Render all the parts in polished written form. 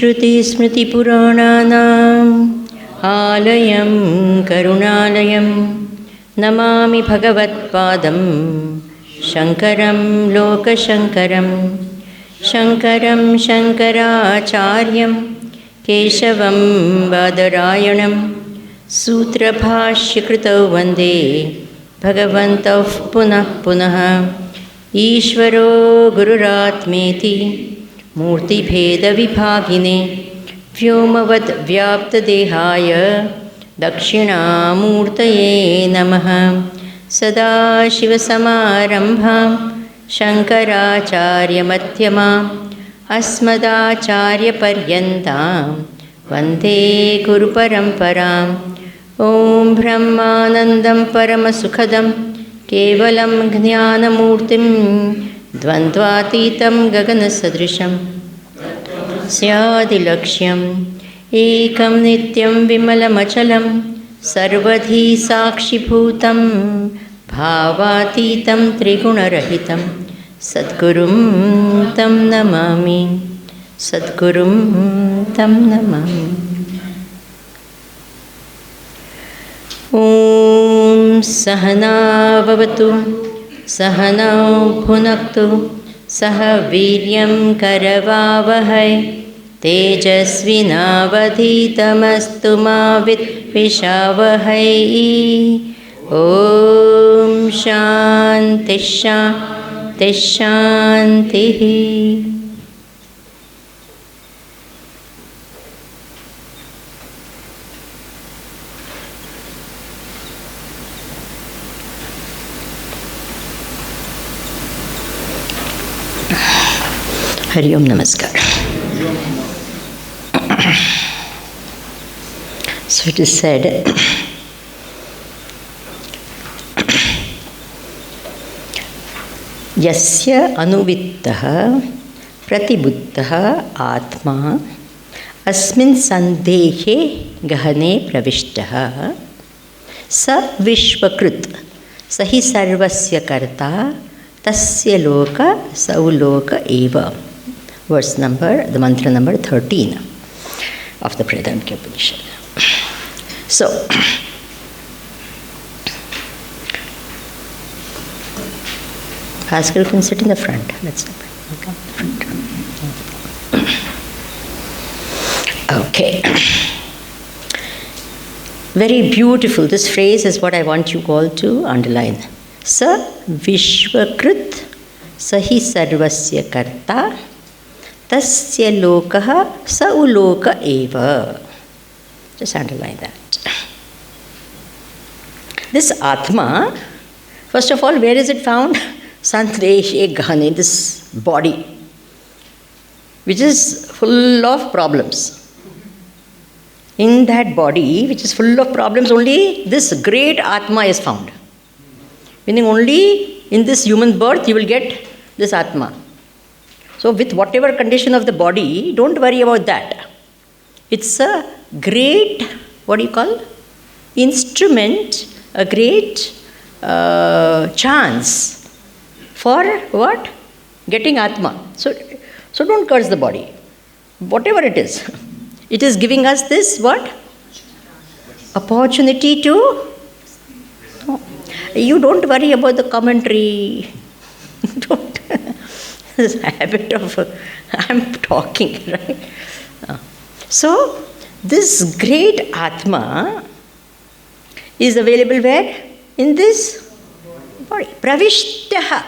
श्रुतिस्मृतिपुराणानाम् आलयं करुणालयं नमामि भगवत्पादं शङ्करं लोकशङ्करं शङ्करं शङ्कराचार्यं केशवं बादरायणं सूत्रभाष्यकृतौ वन्दे भगवन्तौ पुनः पुनः ईश्वरो गुरुरात्मेति मूर्तिभेदविभागिने व्योमवद् व्याप्तदेहाय दक्षिणामूर्तये नमः। सदाशिवसमारम्भां शङ्कराचार्यमध्यमाम् अस्मदाचार्यपर्यन्तां वन्दे गुरुपरम्पराम्। ॐ ब्रह्मानन्दं परमसुखदं केवलं ज्ञानमूर्तिं द्वन्द्वातीतं गगनसदृशं स्यादिलक्ष्यम् एकं नित्यं विमलमचलं सर्वधी साक्षिभूतं भावातीतं त्रिगुणरहितं सद्गुरुं तं नमामि, सद्गुरुं तं नमामि। ॐ सहना भवतु सहनौ भुनक्तु सह वीर्यं करवावहै तेजस्विनावधीतमस्तु मा विद्विषावहै। ॐ शान्तिः शान्तिः शान्तिः। Hari Om Namaskar. So it is said, Yasya anuvittaha pratibuddhaha atma asmin sandehe gahane pravishtaha sa vishvakrit sahi sarvasya karta tasya loka sauloka eva. Verse number, the mantra number 13 of the Bridharamukha Upanishad. So, Bhaskar can sit in the front. Let's come in the front. Okay. Very beautiful. This phrase is what I want you all to underline. Sa Vishvakrit Sahi Sarvasya Karta Tasya Lokaha Sauloka Eva. Just underline that. This Atma, first of all, where is it found? Sandeshe Gahane, this body, which is full of problems. In that body, which is full of problems, only this great Atma is found. Meaning only in this human birth you will get this Atma. So with whatever condition of the body, don't worry about that. It's a great, what do you call? Instrument, a great chance for what? Getting Atma. So don't curse the body. Whatever it is. It is giving us this what? Opportunity to... You don't worry about the commentary. Don't. This habit of I'm talking, right? So this great Atma is available where? In this body. Pravishtaha,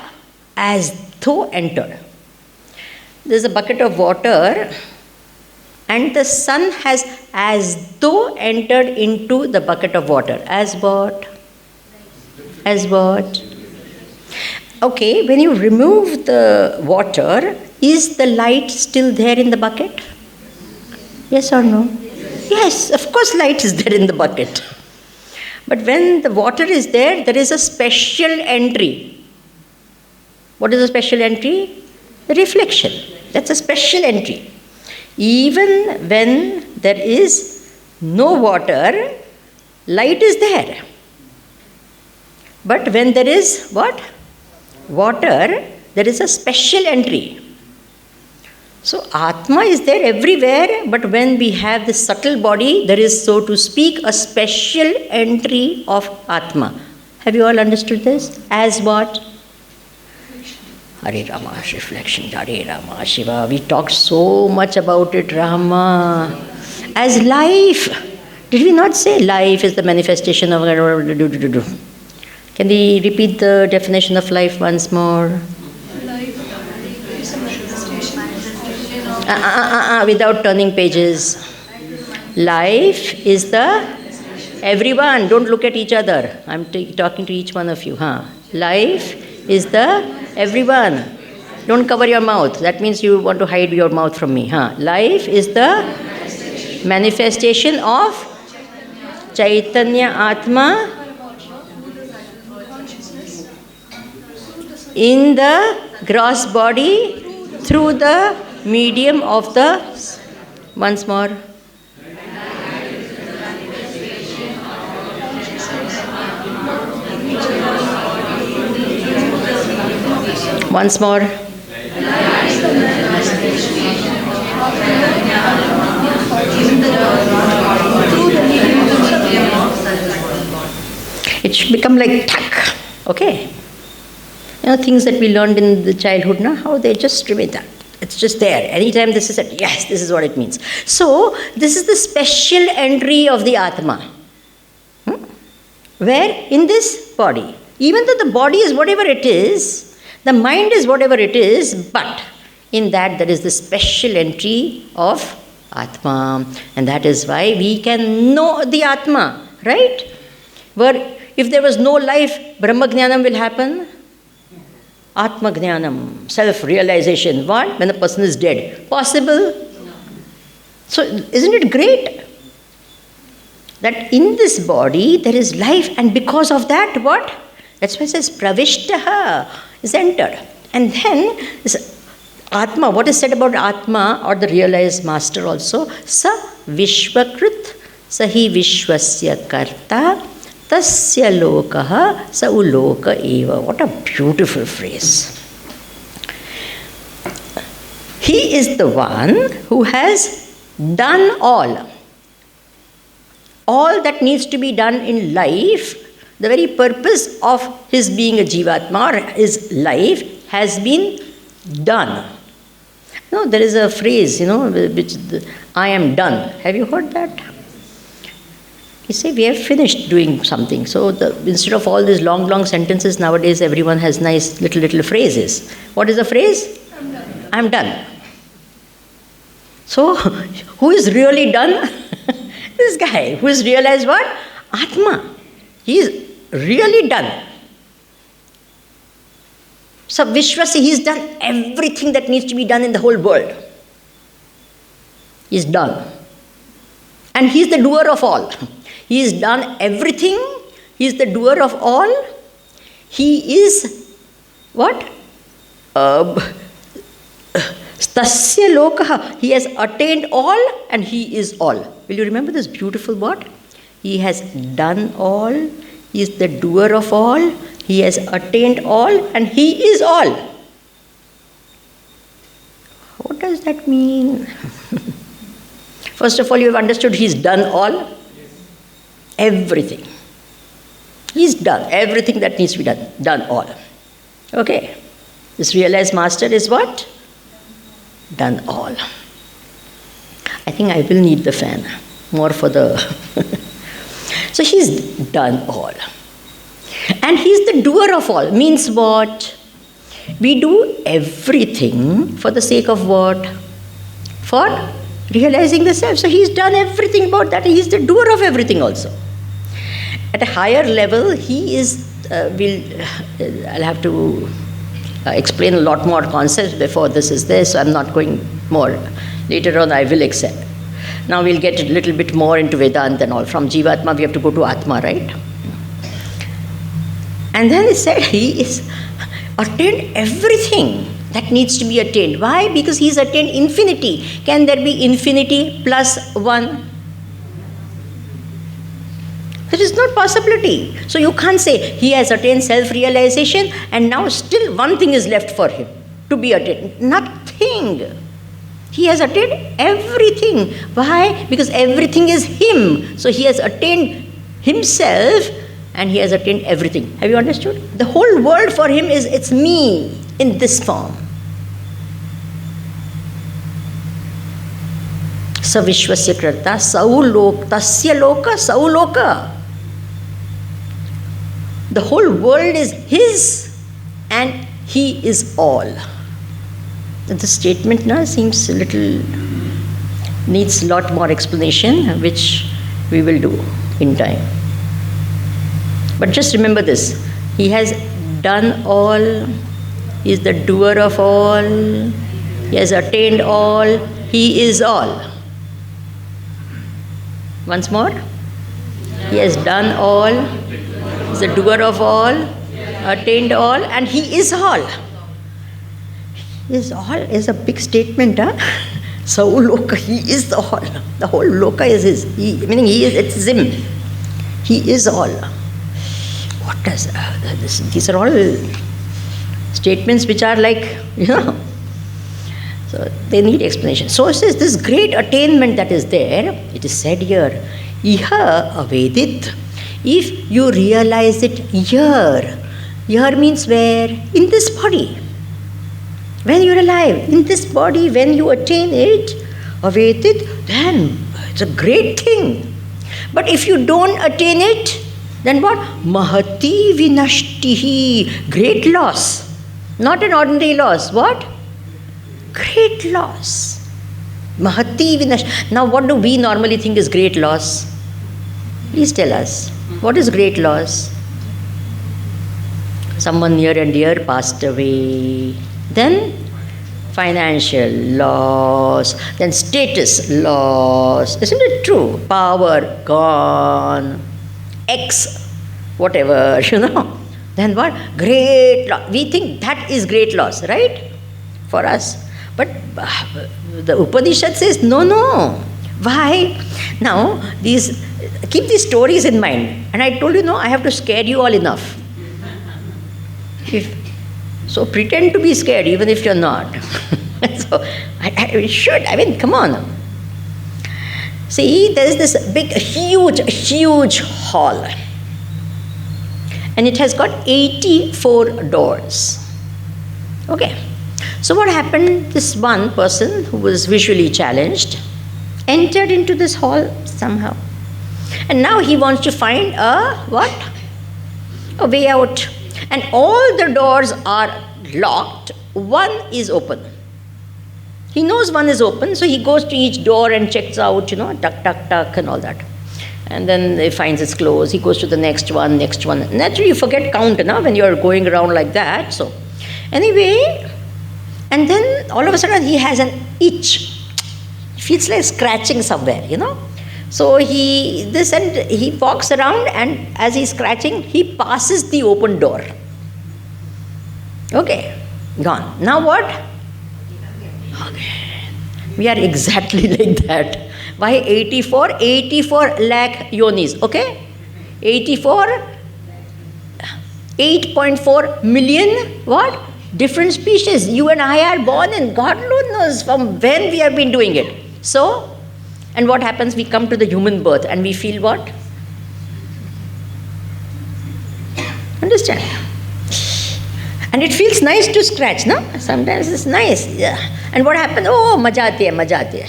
as though entered. There's a bucket of water and the sun has as though entered into the bucket of water. As what? As what? Okay, when you remove the water, is the light still there in the bucket? Yes or no? Yes, of course light is there in the bucket. But when the water is there, there is a special entry. What is a special entry? The reflection. That's a special entry. Even when there is no water, light is there. But when there is what? Water, there is a special entry. So Atma is there everywhere, but when we have this subtle body, there is, so to speak, a special entry of Atma. Have you all understood this? As what? Hare Rama, reflection, Hare Rama, Shiva. We talked so much about it, Rama. As life. Did we not say life is the manifestation of... Can we repeat the definition of life once more? Without turning pages. Life is the... Everyone, don't look at each other. I'm talking to each one of you. Life is the... Everyone. Don't cover your mouth. That means you want to hide your mouth from me. Life is the manifestation of Chaitanya Atma in the gross body through the medium of the... Once more. Once more. It should become like thak. Okay. Things that we learned in the childhood, how they just remain that. It's just there. Anytime this is said, yes, this is what it means. So, this is the special entry of the Atma. Where? In this body. Even though the body is whatever it is, the mind is whatever it is, but in that there is the special entry of Atma. And that is why we can know the Atma, right? Where if there was no life, Brahma Jnanam will happen. Atma Jnanam, self-realization. What? When a person is dead. Possible? So, isn't it great? That in this body there is life, and because of that, what? That's why it says Pravishtaha is entered. And then this Atma, what is said about Atma or the realized master also? Sa Vishwakrit Sahi Vishwasya Karta Tasya Lokaha Sa Uloka Eva. What a beautiful phrase. He is the one who has done all. All that needs to be done in life. The very purpose of his being a Jivatma or his life has been done. There is a phrase, which I am done. Have you heard that? You say, we have finished doing something. So instead of all these long sentences, nowadays everyone has nice little phrases. What is the phrase? I'm done. So, who is really done? This guy who has realized what? Atma. He is really done. So Vishwasi, he's done everything that needs to be done in the whole world. He's done. And he's the doer of all. He's done everything. He's the doer of all. He is what? Tasya lokaha. He has attained all and he is all. Will you remember this beautiful word? He has done all. He is the doer of all. He has attained all and he is all. What does that mean? First of all, you have understood he's done all. Everything. He's done everything that needs to be done. Done all. Okay. This realized master is what? Done all. I think I will need the fan. More for the... So he's done all. And He's the doer of all. Means what? We do everything for the sake of what? For realizing the self. So He's done everything about that. He's the doer of everything also. At a higher level, He is, I'll have to explain a lot more concepts before this is there, so I'm not going more. Later on I will accept. Now we'll get a little bit more into Vedanta and all. From Jivatma we have to go to Atma, right? And then he said He is attained everything that needs to be attained. Why? Because He's attained infinity. Can there be infinity plus one? There is no possibility. So you can't say He has attained self-realization and now still one thing is left for Him to be attained. Nothing. He has attained everything. Why? Because everything is Him. So He has attained Himself and He has attained everything. Have you understood? The whole world for Him is, it's me in this form. Sa Vishwasya Krata, Tasya Loka, Sau Loka. The whole world is His and He is all. The statement now seems a little, needs a lot more explanation, which we will do in time. But just remember this, He has done all, He is the doer of all, He has attained all, He is all. Once more, He has done all, He is the doer of all, attained all, and He is all. He is all is a big statement, huh? Sau Loka, He is the all. The whole Loka is His. Meaning He is, it's Him. He is all. What does this? These are all statements which are like, so they need explanation. So it says this great attainment that is there, it is said here, Iha avedit. If you realize it here means where? In this body. When you're alive, in this body, when you attain it, avedit, then it's a great thing. But if you don't attain it, then what? Mahati vinashtihi. Great loss. Not an ordinary loss. What? Great loss. Mahati vinashtihi. Now what do we normally think is great loss? Please tell us. What is great loss? Someone near and dear passed away. Then financial loss. Then status loss. Isn't it true? Power gone. X, whatever, Then what? Great loss. We think that is great loss, right? For us. But the Upanishad says, no. Why? Now, keep these stories in mind. And I told you, I have to scare you all enough. So pretend to be scared even if you're not. So I should. Come on. See, there is this big, huge hall. And it has got 84 doors. Okay. So what happened? This one person who was visually challenged entered into this hall somehow. And now he wants to find a way out. And all the doors are locked. One is open. He knows one is open, so he goes to each door and checks out, tuck, and all that. And then he finds it's closed. He goes to the next one. Naturally, you forget count, when you're going around like that. So, anyway, and then all of a sudden he has an itch. He feels like scratching somewhere, So he walks around, and as he's scratching, he passes the open door. Okay, gone. Now what? Okay. We are exactly like that. Why 84? 84 lakh yonis, okay? 8.4 million, what? Different species. You and I are born in God knows from when we have been doing it. So, and what happens? We come to the human birth and we feel what? Understand? And it feels nice to scratch, no? Sometimes it's nice. Yeah. And what happens? Oh, maja aati hai.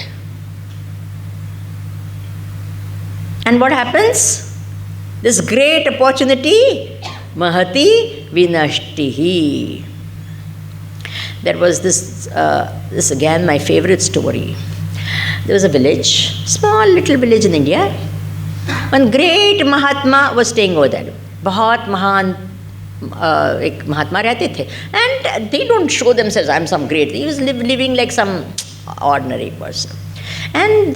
And what happens? This great opportunity mahati vinashtihi. There was this again my favorite story. There was a village, small little village in India. One great Mahatma was staying over there. बहुत महान एक महात्मा रहते थे. And they don't show themselves, I'm some great. He was living like some ordinary person. And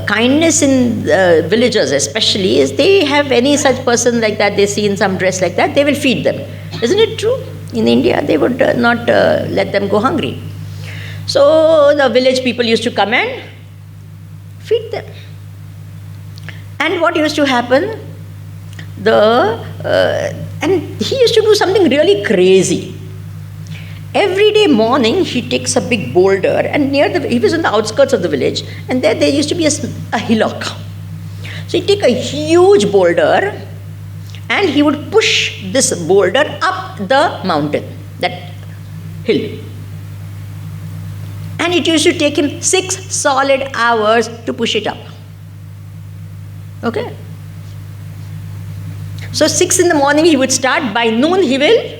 kindness in villagers especially is they have any such person like that, they see in some dress like that, they will feed them. Isn't it true? In India, they would not let them go hungry. So the village people used to come and feed them. And what used to happen? And he used to do something really crazy. Every day morning, he takes a big boulder, and he was on the outskirts of the village, and there used to be a hillock. So he'd take a huge boulder, and he would push this boulder up the mountain, that hill. And it used to take him 6 solid hours to push it up. Okay? So 6 in the morning he would start, by noon he will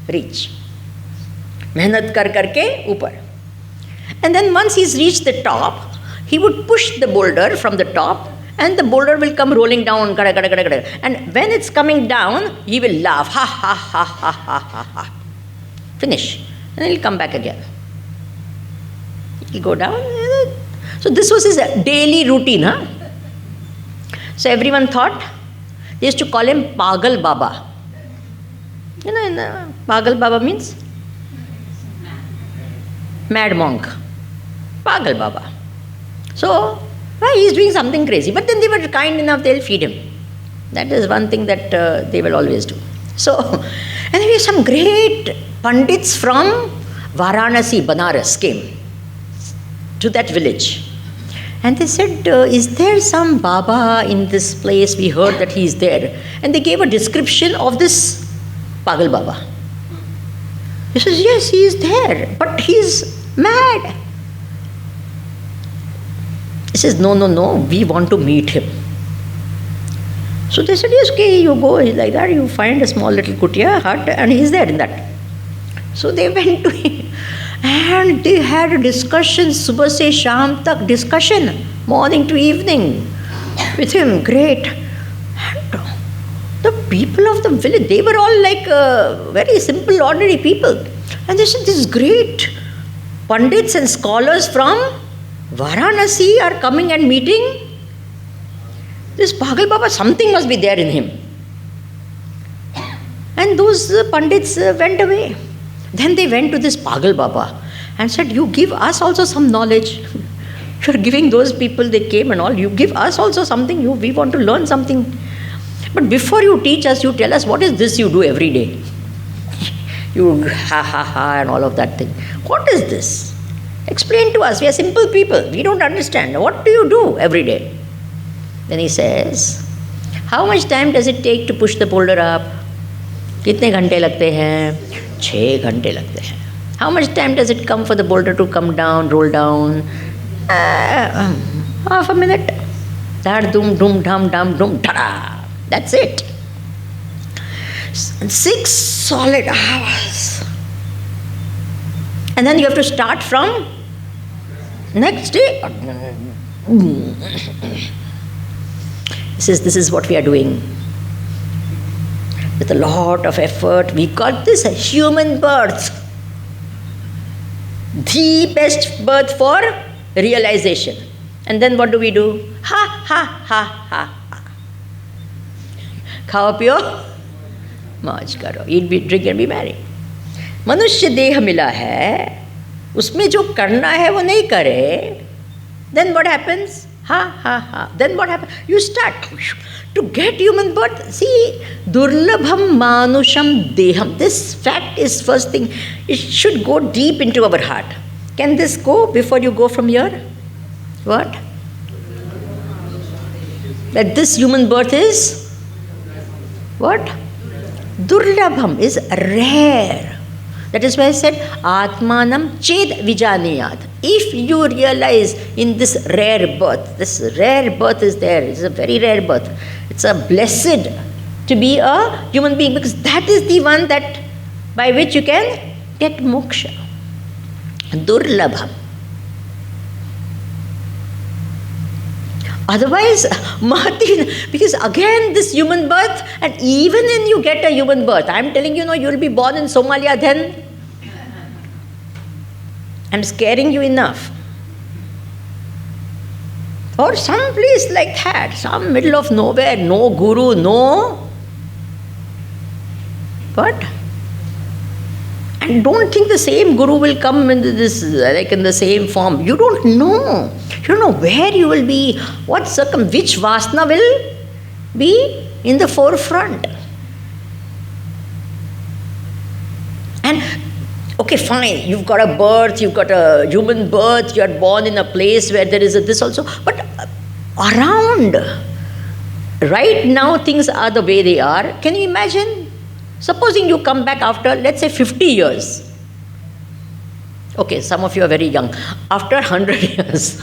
reach. मेहनत कर करके ऊपर. And then once he's reached the top, he would push the boulder from the top, and the boulder will come rolling down. And when it's coming down, he will laugh. Ha ha ha ha ha ha ha. Finish. And he'll come back again. He'll go down. So this was his daily routine. Huh? So everyone thought, they used to call him Pagal Baba. You know, Pagal Baba means mad monk. Pagal Baba. So, he's doing something crazy. But then they were kind enough, they'll feed him. That is one thing that they will always do. So, anyway, some great Pandits from Varanasi, Banaras came to that village. And they said, is there some Baba in this place? We heard that he is there. And they gave a description of this Pagal Baba. He says, yes, he is there, but he is mad. He says, no, we want to meet him. So they said, yes, okay, you go like that, you find a small little kutia hut, and he is there in that. So they went to him, and they had a discussion, subah se sham tak discussion, morning to evening, with him, great. And the people of the village, they were all like very simple, ordinary people. And they said, these great Pandits and scholars from Varanasi are coming and meeting this Pagal Baba. Something must be there in him. And those Pandits went away. Then they went to this Pagal Baba and said, you give us also some knowledge. You're giving those people, they came and all, you give us also something, we want to learn something. But before you teach us, you tell us, what is this you do every day? You ha ha ha and all of that thing. What is this? Explain to us. We are simple people. We don't understand. What do you do every day? Then he says, how much time does it take to push the boulder up? कितने घंटे लगते हैं? 6 घंटे लगते हैं. How much time does it come for the boulder to come down, roll down? Half a minute. Dar dum dum dum dum dum tada. That's it. 6 solid hours. And then you have to start from next day. This is what we are doing. With a lot of effort, we got this human birth. The best birth for realization. And then what do? Ha ha ha ha ha. खाओ पियो मौज करो, eat be drink and be merry. मनुष्य देह मिला है, उसमें जो करना है वो नहीं करे, then what happens? Ha ha ha. Then what happens? You start to get human birth. See, durlabham manusham deham. This fact is first thing. It should go deep into our heart. Can this go before you go from here? What? That this human birth is what? Durlabham is rare. That is why I said, Atmanam ched vijaniyat. If you realize in this rare birth is there, it's a very rare birth. It's a blessed to be a human being, because that is the one that by which you can get moksha. Durlabham. Otherwise, Mahati, because again this human birth, and even when you get a human birth, I am telling you, you will be born in Somalia then. I'm scaring you enough. Or some place like that, some middle of nowhere, no guru, no. What? And don't think the same guru will come in this, like in the same form. You don't know. You don't know where you will be, which vasana will be in the forefront. And okay, fine, you've got a birth, you've got a human birth, you're born in a place where there is this also, but around, right now things are the way they are. Can you imagine? Supposing you come back after, let's say, 50 years. Okay, some of you are very young. After 100 years.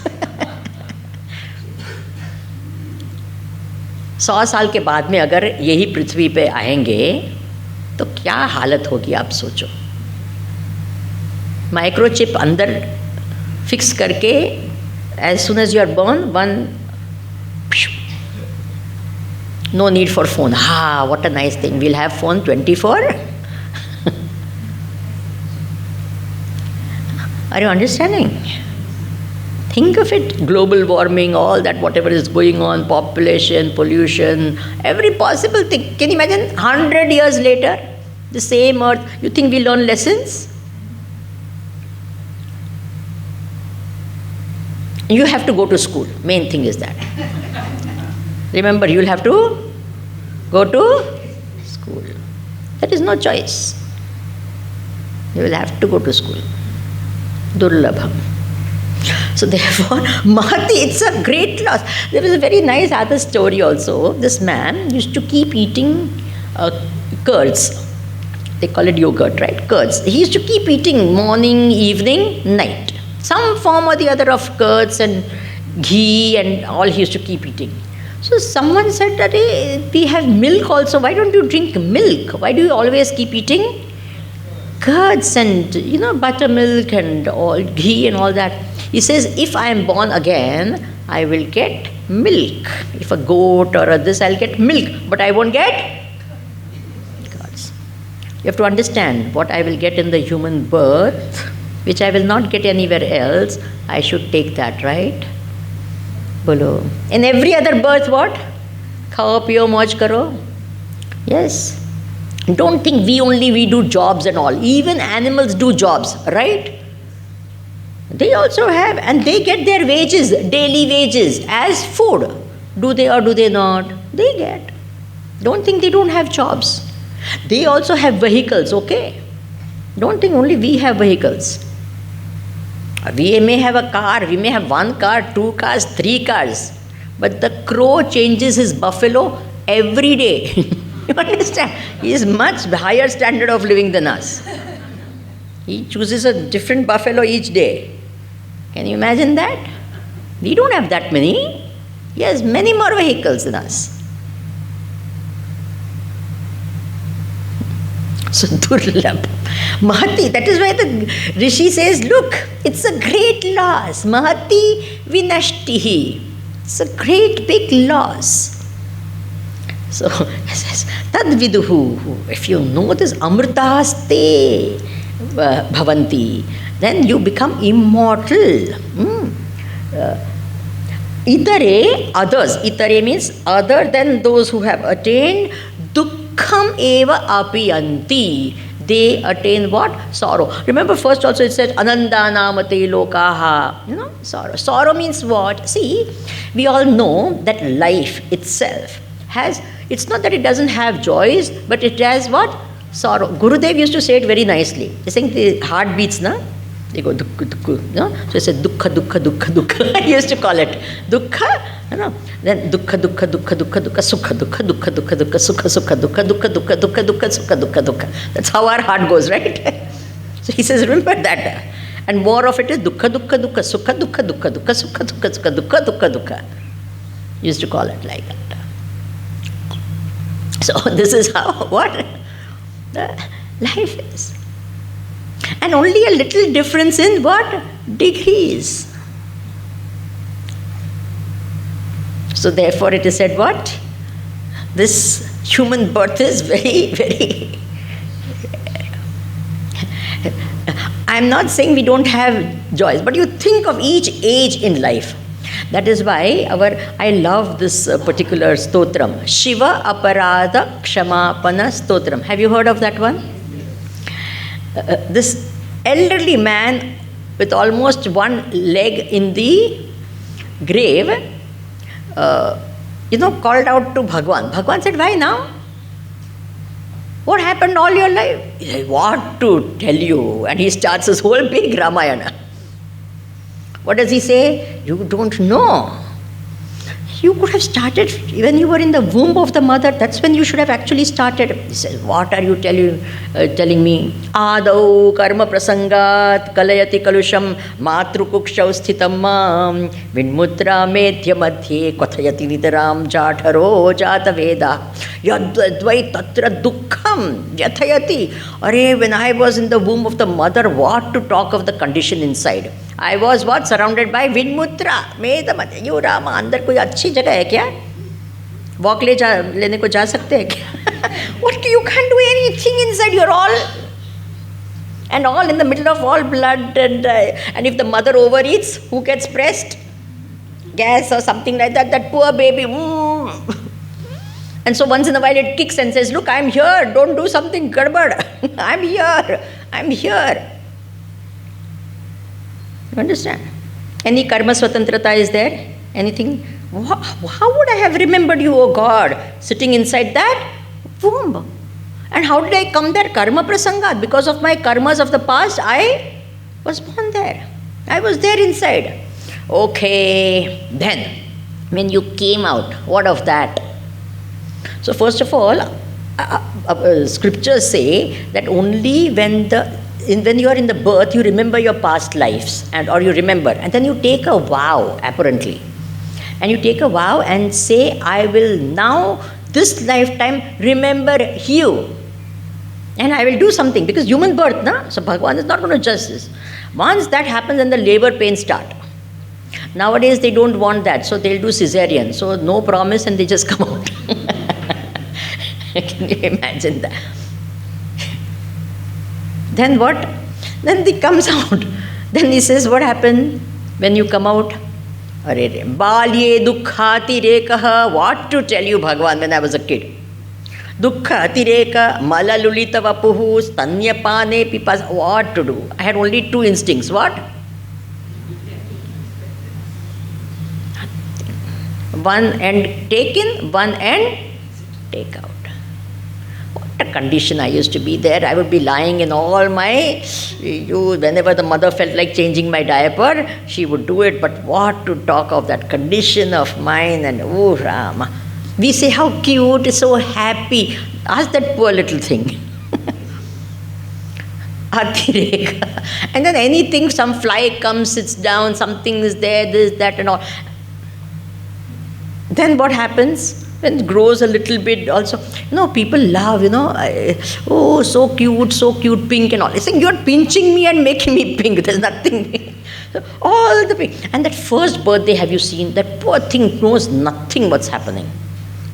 100 साल के बाद में अगर यही पृथ्वी पे आएंगे तो क्या हालत होगी आप सोचो. माइक्रोचिप अंदर फिक्स करके as soon as you are born, no need for phone. What a nice thing. We'll have phone 24. Are you understanding? Think of it. Global warming, all that, whatever is going on, population, pollution, every possible thing. Can you imagine 100 years later, the same earth, you think we learn lessons? You have to go to school. Main thing is that. Remember, you'll have to go to school. There is no choice. You will have to go to school. Durlabham. So therefore, Mahati, it's a great loss. There was a very nice other story also. This man used to keep eating curds. They call it yogurt, right? Curds. He used to keep eating morning, evening, night. Some form or the other of curds and ghee and all he used to keep eating. So someone said that, hey, we have milk also. Why don't you drink milk? Why do you always keep eating curds and, buttermilk and all, ghee and all that? He says, if I am born again, I will get milk. If a goat or this, I'll get milk. But I won't get curds. You have to understand what I will get in the human birth, which I will not get anywhere else. I should take that, right? Bolo. In every other birth, what? Khao, piyo, moj karo. Yes. Don't think we do jobs and all. Even animals do jobs, right? They also have, and they get their wages, daily wages, as food. Do they or do they not? They get. Don't think they don't have jobs. They also have vehicles, okay? Don't think only we have vehicles. We may have a car, we may have 1 car, 2 cars, 3 cars. But the crow changes his buffalo every day. You understand? He is much higher standard of living than us. He chooses a different buffalo each day. Can you imagine that? We don't have that many. He has many more vehicles than us. So Durlabh. Mahati, that is why the Rishi says, look, it's a great loss. Mahati vinashtihi. It's a great big loss. So, tad viduhu. If you know this, amritaste bhavanti, then you become immortal. Itare, others. Itare means other than those who have attained dukkham eva apiyanti. They attain what? Sorrow. Remember first also it said anandanamate lokaha. Sorrow. Sorrow means what? See, we all know that life itself has, it's not that it doesn't have joys, but it has what? Sorrow. Gurudev used to say it very nicely. He's saying the heartbeats, they go dukkha, dukkha, So he said dukkha, dukkha, dukkha, dukkha. He used to call it dukkha, Then dukkha, dukkha, dukkha, dukkha, dukkha, sukha, dukkha, dukkha, dukkha, dukkha, sukha, sukha, dukkha, dukkha, dukkha, dukkha, dukkha, sukha, dukkha, dukkha. That's how our heart goes, right? So he says, remember that. And more of it is dukkha, dukkha, dukkha, sukha, dukkha, dukkha, dukkha, sukha, dukkha, sukha, dukkha, dukkha, dukkha. He used to call it like that. So this is how, what the life is. And only a little difference in what? Degrees. So therefore it is said what? This human birth is very, very... I'm not saying we don't have joys, but you think of each age in life. That is why I love this particular stotram, Shiva Aparadha Kshamapana Stotram. Have you heard of that one? This elderly man with almost one leg in the grave, called out to Bhagwan. Bhagwan said, why now? What happened all your life? He said, what to tell you? And he starts his whole big Ramayana. What does he say? You don't know. You could have started when you were in the womb of the mother. That's when you should have actually started. He says, what are you telling me? Adau karma prasangat kalayati kalusham matrukukshav sthitam mam vinmutra medhya madhye kathayati nitaram jatharo jata veda yadvai tatra dukkham yathayati. Arey, when I was in the womb of the mother, what to talk of the condition inside? I was what? Surrounded by Vinmutra, Medha Madhya. You Rama, अंदर कोई अच्छी जगह है क्या? Walk लेने को जा सकते हैं क्या? What? You can't do anything inside. You're all in the middle of all blood, and if the mother overeats, who gets pressed? Gas or something like that. That poor baby. And so once in a while it kicks and says, look, I'm here. Don't do something garbad. I'm here. You understand? Any karma swatantrata is there? Anything? How would I have remembered you, oh God, sitting inside that womb? And how did I come there? Karma prasangat. Because of my karmas of the past, I was born there. I was there inside. Okay, then, when you came out, what of that? So first of all, scriptures say that only when you are in the birth, you remember your past lives, or you remember, and then you take a vow, apparently. And you take a vow and say, I will now, this lifetime, remember you. And I will do something, because human birth, na? So Bhagavan is not going to judge this. Once that happens, then the labor pains start. Nowadays, they don't want that, so they'll do cesarean. So no promise, and they just come out. Can you imagine that? Then what? Then he comes out. Then he says, what happened when you come out? Balye dukkhati rekaha. What to tell you, Bhagavan, when I was a kid? Dukkhati reka, malalulita vapuhu, stanyapane pipas. What to do? I had only two instincts. What? One end take in, one end take out. What a condition I used to be there. I would be lying in all my... whenever the mother felt like changing my diaper, she would do it. But what to talk of that condition of mine, and oh Rama. We say, how cute, so happy. Ask that poor little thing. Atireka. And then anything, some fly comes, sits down, something is there, this, that and all. Then what happens? When it grows a little bit also, people love, oh, so cute, pink and all. They say, you're pinching me and making me pink. There's nothing. All the pink. And that first birthday, have you seen? That poor thing knows nothing what's happening.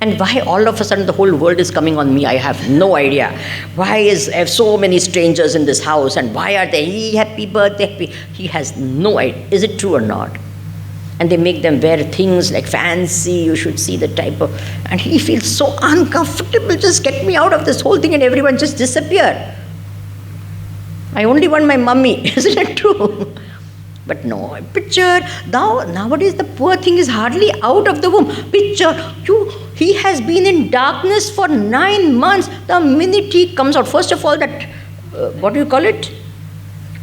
And why all of a sudden the whole world is coming on me, I have no idea. Why have so many strangers in this house, and why are they, happy birthday, happy? He has no idea. Is it true or not? And they make them wear things like fancy, you should see the type of... And he feels so uncomfortable, just get me out of this whole thing and everyone just disappear. I only want my mummy, isn't it true? But no, picture, nowadays the poor thing is hardly out of the womb. Picture, he has been in darkness for 9 months. The minute he comes out, first of all that, what do you call it?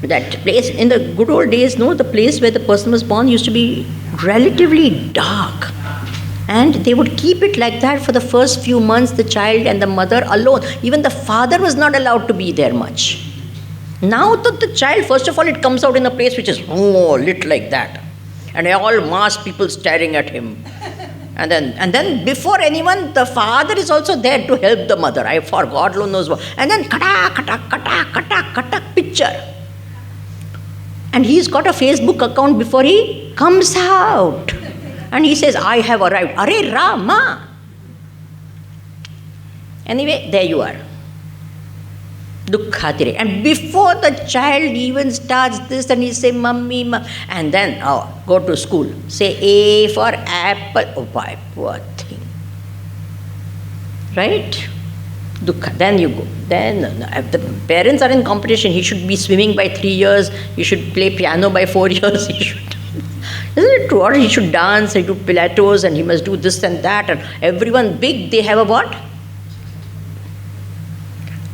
That place, in the good old days, the place where the person was born used to be relatively dark. And they would keep it like that for the first few months, the child and the mother alone. Even the father was not allowed to be there much. Now the child, first of all, it comes out in a place which is lit like that. And all mass people staring at him. And then before anyone, the father is also there to help the mother. I for God alone knows what. And then kata picture. And he's got a Facebook account before he comes out. And he says, I have arrived. Are Rama. Anyway, there you are. Dukkhatire. And before the child even starts this, and he say, Mummy, and then go to school. Say A for apple. Oh, my poor thing. Right? Dukkha. Then you go. Then if the parents are in competition, he should be swimming by 3 years. He should play piano by 4 years. He should. Isn't it true? Or he should dance, he do Pilates, and he must do this and that. And everyone big, they have a what?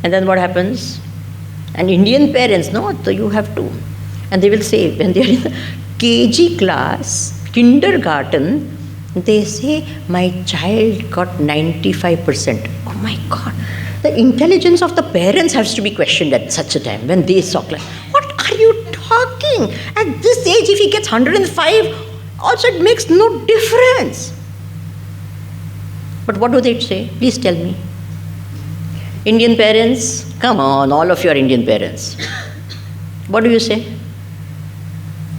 And then what happens? And Indian parents, no, so you have to. And they will say, when they are in the KG class, kindergarten, they say, my child got 95%. Oh my God. The intelligence of the parents has to be questioned at such a time when they saw class. What are you talking? At this age, if he gets 105, also it makes no difference. But what do they say? Please tell me. Indian parents, come on, all of you are Indian parents. What do you say?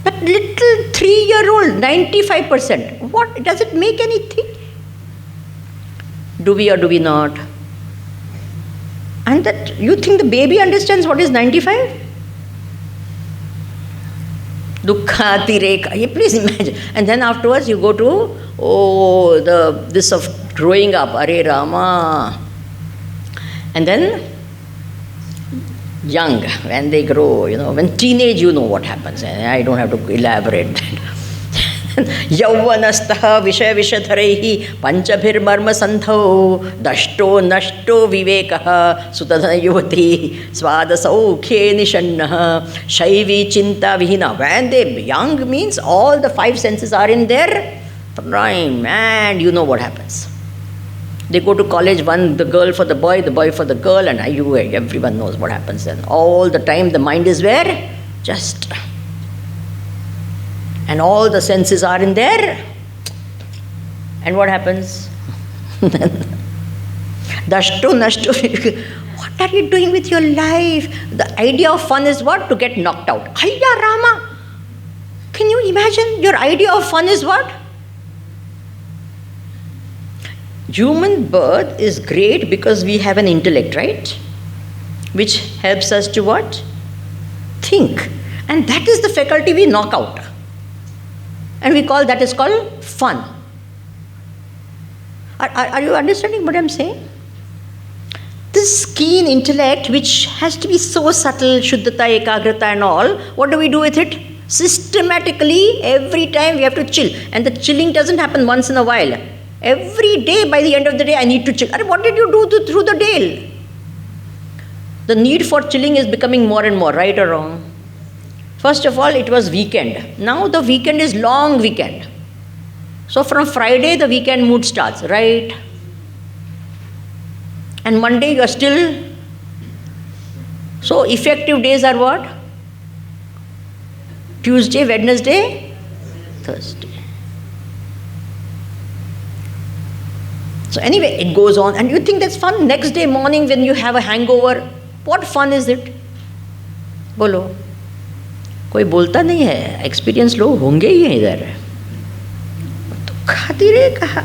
But little 3-year-old, 95%. What? Does it make anything? Do we or do we not? And that, you think the baby understands what is 95? Dukkhatireka. Please imagine. And then afterwards you go to, this of growing up, Are Rama. And then, young, when they grow, when teenage, you know what happens. I don't have to elaborate. Yauvanastha vishadharaihi panchabhir marma sandhau dashto nashto vivekaha sutadhana yuvati svada saukhe nishannaha shaivi chinta vihina. When they young means all the 5 senses are in their prime, and you know what happens. They go to college, one the girl for the boy for the girl, and everyone knows what happens then. All the time the mind is where? Just. And all the senses are in there. And what happens? Dashto nashto. What are you doing with your life? The idea of fun is what? To get knocked out. Ayya Rama. Can you imagine? Your idea of fun is what? Human birth is great because we have an intellect, right? Which helps us to what? Think. And that is the faculty we knock out. And we call that is called fun. Are you understanding what I'm saying? This keen intellect, which has to be so subtle, Shuddhata, Ekagrata and all, what do we do with it? Systematically, every time we have to chill. And the chilling doesn't happen once in a while. Every day, by the end of the day, I need to chill. What did you do through the day? The need for chilling is becoming more and more, right or wrong? First of all, it was weekend. Now the weekend is long weekend. So from Friday, the weekend mood starts, right? And Monday, you are still. So effective days are what? Tuesday, Wednesday, Thursday. So anyway, it goes on, and you think that's fun. Next day morning when you have a hangover, what fun is it? बोलो, कोई बोलता नहीं है. Experience लोग होंगे ही हैं इधर. तो खाती रहे कहा.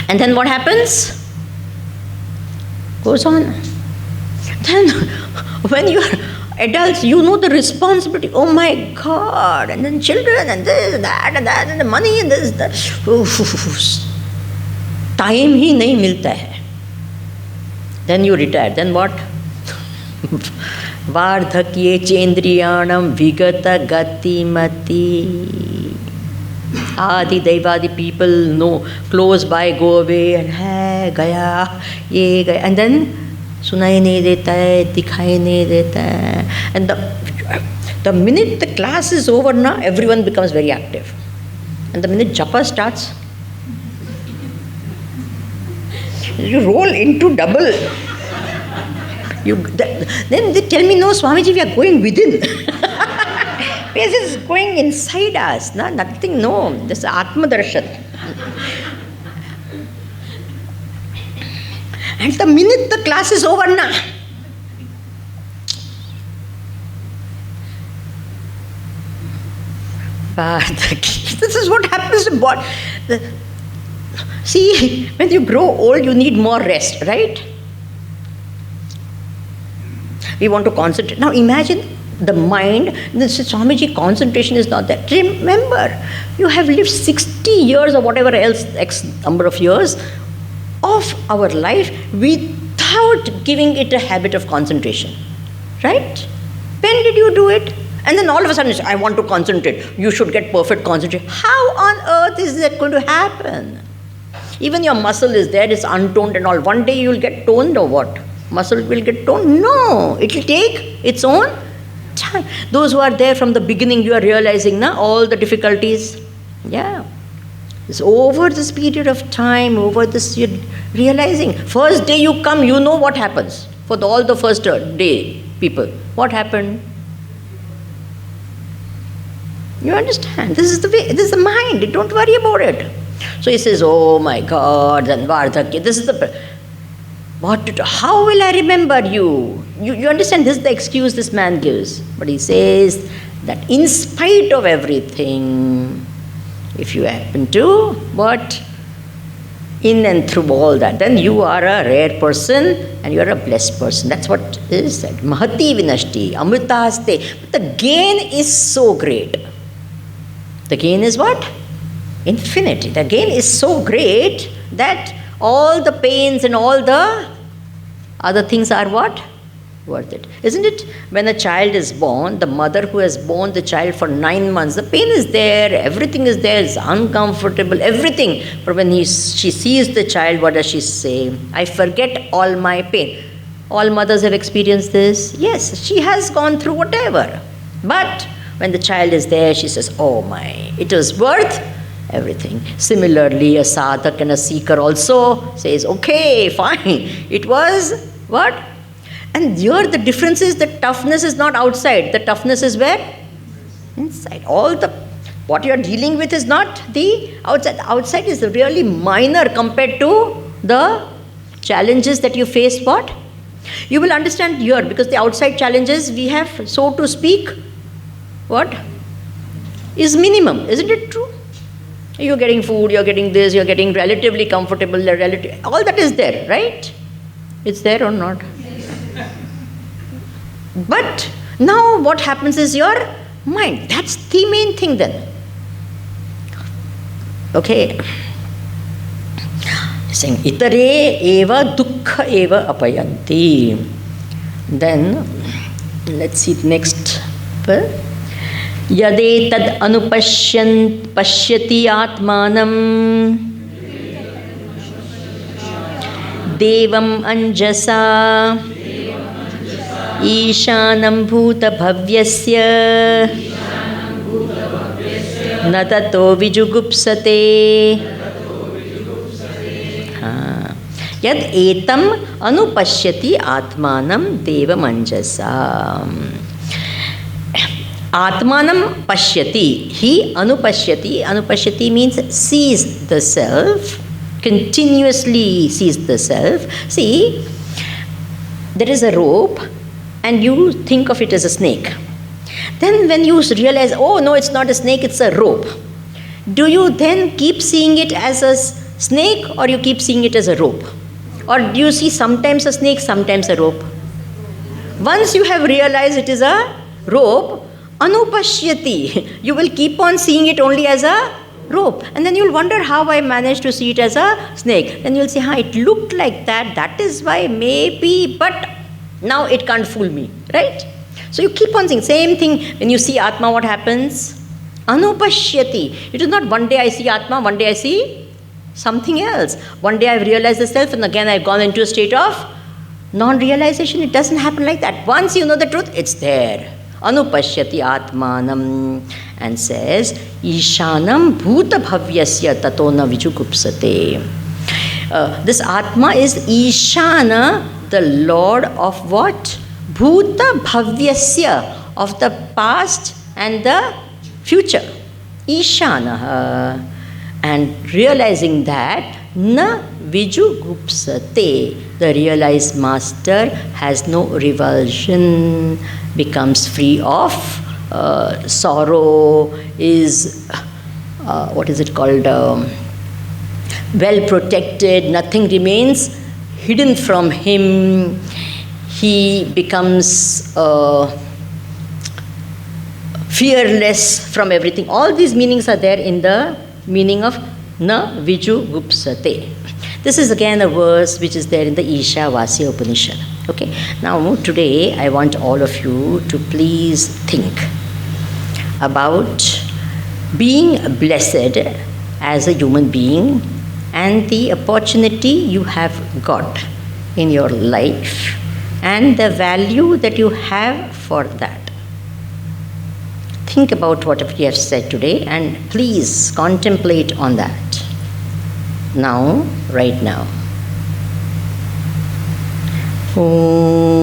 And then what happens? Goes on. Then when you are adults, you know the responsibility. Oh my God! And then children, and this, that, and the money, and this, that. Time ही नहीं मिलता है. Then you retire. Then what? वार्धक्ये चेन्द्रियाणं विगत गतिमति. Adi Devadi people know close by, go away, and hai gaya, ye gaya, and then सुनाई नहीं देता है, दिखाई नहीं देता है. And the minute the class is over now, everyone becomes very active. And the minute japa starts, you roll into double. Then they tell me, no, Swamiji, we are going within. This is going inside us. Nothing, no. This is Atma Darshan. And the minute the class is over, this is what happens to body. See, when you grow old, you need more rest, right? We want to concentrate. Now imagine the mind. Swamiji, concentration is not there. Remember, you have lived 60 years or whatever else, X number of years of our life without giving it a habit of concentration. Right? When did you do it? And then all of a sudden, I want to concentrate. You should get perfect concentration. How on earth is that going to happen? Even your muscle is there, it's untoned and all. One day you will get toned or what? Muscle will get toned? No, it will take its own time. Those who are there from the beginning, you are realizing now all the difficulties. Yeah. It's over this period of time, over this, you're realizing. First day you come, you know what happens. For all the first day people, what happened? You understand? This is the way, this is the mind. Don't worry about it. So he says, oh my God, and Vardhakya, this is the... how will I remember you? You understand, this is the excuse this man gives. But he says that in spite of everything, if you happen to, what? In and through all that, then you are a rare person and you are a blessed person. That's what is said. Mahati vinashti, amritaste. But the gain is so great. The gain is what? Infinity. The gain is so great that all the pains and all the other things are what? Worth it. Isn't it? When a child is born, the mother who has born the child for 9 months, the pain is there, everything is there, it's uncomfortable, everything. But when she sees the child, what does she say? I forget all my pain. All mothers have experienced this. Yes, she has gone through whatever. But when the child is there, she says, oh my, it was worth everything. Similarly, a sadhak and a seeker also says, okay, fine. It was what? And here the difference is the toughness is not outside. The toughness is where? Inside. What you are dealing with is not the outside. The outside is really minor compared to the challenges that you face. What? You will understand here, because the outside challenges we have, so to speak, what? Is minimum. Isn't it true? You're getting food, you're getting this, you're getting relatively comfortable, all that is there, right? It's there or not? But now what happens is your mind. That's the main thing then. Okay. Saying itare eva dukkha eva apayanti. Then let's see the next verse. Yade tad pashyati atmanam devam anjasa Ishanam bhuta bhavyasya natato vijugupsate. Yad etam anupashyati atmanam devamanjasa. Atmanam pashyati. He anupashyati. Anupashyati means sees the self, continuously sees the self. See, there is a rope and you think of it as a snake. Then when you realize, oh no, it's not a snake, it's a rope. Do you then keep seeing it as a snake or you keep seeing it as a rope? Or do you see sometimes a snake, sometimes a rope? Once you have realized it is a rope, anupashyati, you will keep on seeing it only as a rope. And then you'll wonder how I managed to see it as a snake. Then you'll say, it looked like that, that is why maybe, but now it can't fool me, right? So you keep on saying, same thing when you see Atma, what happens? Anupashyati. It is not one day I see Atma, one day I see something else. One day I've realized the self and again I've gone into a state of non-realization. It doesn't happen like that. Once you know the truth, it's there. Anupashyati atmanam, and says, Ishanam bhuta bhavyasya tato na vijugupsate. This Atma is Ishana, the Lord of what? Bhuta bhavyasya, of the past, and the future. Ishanaha. And realizing that na vijugupsate, the realized master has no revulsion, becomes free of sorrow, is what is it called? Well protected, nothing remains hidden from him. He becomes fearless from everything. All these meanings are there in the meaning of na vijugupsate. This is again a verse which is there in the Ishavasya Upanishad. Okay. Now today I want all of you to please think about being blessed as a human being and the opportunity you have got in your life and the value that you have for that. Think about what we have said today and please contemplate on that. Now, right now. Om